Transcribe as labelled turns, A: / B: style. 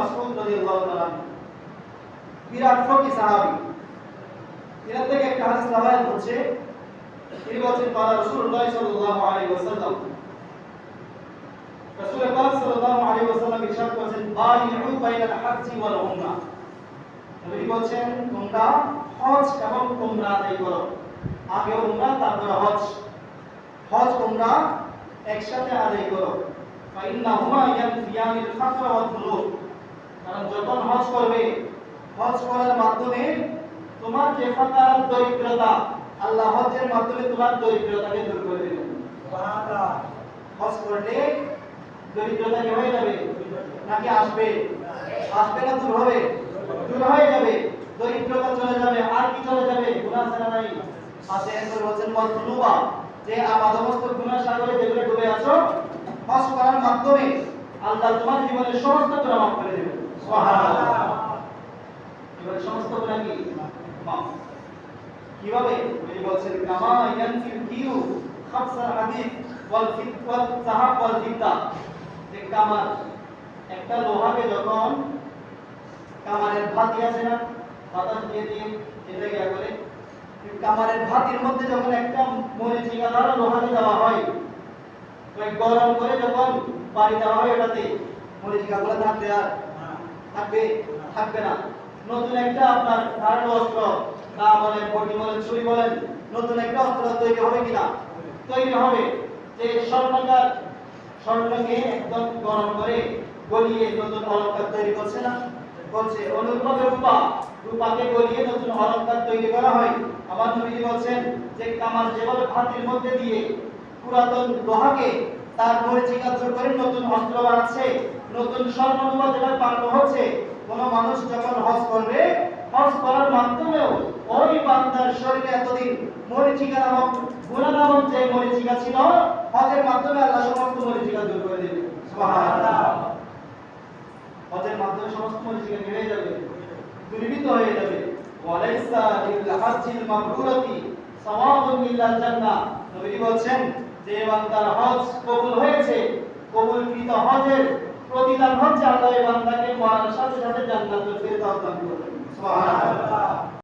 A: মাসউদ রাদিয়াল্লাহু তাআলা বিরাট ফকি সাহাবী। এর থেকে একটা হাদিস রাওয়ায়াত হচ্ছে, তিনি বলেন قال রাসূলুল্লাহ সাল্লাল্লাহু আলাইহি ওয়াসাল্লাম, রাসূল পাক সাল্লাল্লাহু আলাইহি ওয়াসাল্লাম ইরশাদ করেছেন বায়িউ বাইনাল হাজ্জি ওয়াল উমরা। নবী বলেন তোমরা হজ এবং উমরা আদায় করো, আগে উমরা তারপর হজ, হজ উমরা একসাথে আদায় করো। ফাইন্নাহুমা ইয়ানফিয়ানিল ফাকর ওয়াল যুনুব, কারণ যখন হজ করবে, হজ করার মাধ্যমে তোমার যে ফাকার দরিদ্রতা, আল্লাহ হজের মাধ্যমে তোমার দরিদ্রতাকে দূর করে দেবেন। সুবহানাল্লাহ। হজ করলে দরিদ্রতা কি হয়ে যাবে নাকি আসবে? আসবে না দূর হবে? দূর হয়ে যাবে, দরিদ্রতা চলে যাবে। আর কি চলে যাবে? গুনাহ ছাড়া নাই আছে। এরপর বলেন ওয়াল যুনুবা, যে সমস্ত গুনাহ সাগরে যেগুলো ডুবে আছো, হজ করার মাধ্যমে আল্লাহ তোমার জীবনের সমস্ত গুনাহ মাফ করে দেবেন। সুবহানাল্লাহ। জীবনের সমস্ত গুনাহ কি মাফ। কিভাবে? তিনি বলেছেন কামা ইয়ানফিল কিউ খামসার হাদিদ ওয়াল ফিতওয়াল যাহাব ওয়াল ফিদ্দা, যে কামার, একটা লোহাকে যখন কামারের ভাতি আছে না, বাতাস দিয়ে দিয়ে এটা কি করে, কামারের ভাতির মধ্যে যখন একটা মরিচিকা দ্বারা লোহাকে দেওয়া হয়, ওই গরম করে যখন পানি দেওয়া হয়, ওটাতে মরিচিকাগুলো থাকবে আর থাকবে থাকবে না। নতুন একটা আপনার ধারালো অস্ত্র, তা বলেন বটি বলেন ছুরি বলেন, নতুন একটা অস্ত্র তৈরি হবে কিনা? তৈরি হবে। যে স্বর্ণকে একদম গরম করে গলিয়ে নতুন অলংকার তৈরি করছে না, করছে। অনুরূপভাবে রূপাকে গলিয়ে নতুন অলংকার তৈরি করা হয়। আমার নবী বলেন যে কামার যেভাবে ভাতির মধ্যে দিয়ে পুরাতন লোহাকে তার মরিচিকা দূর করে নতুন অস্ত্র বানাচ্ছে, নতুন স্বর্ণরূপা যেভাবে বানানো হচ্ছে, কোন মানুষ যখন হজ করবে, হজ করার মাধ্যমেও ওই বান্দার শরীরে এতদিন মরিচিকা নামক গুনাহ নামক যে মরিচিকা ছিল, হজের মাধ্যমে আল্লাহ সমস্ত মরিচিকা দূর করে দেবে। সুবহানাল্লাহ। হজের মাধ্যমে সমস্ত মরিচিকা হয়ে যাবে, দূরীভূত হয়ে যাবে। ওয়ালাইসা লিল হাজ্জিল মাবরুরাতি সাওয়াবুন ইল্লাল জান্নাহ। নবী বলেন যে বান্দার হজ কবুল হয়েছে, কবুলকৃত হজের প্রতিদান হচ্ছে আল্লাহ এই বান্দাকে মরার সাথে সাথে জান্নাতুল ফেরদাউস দান করবেন। সুবহানাল্লাহ।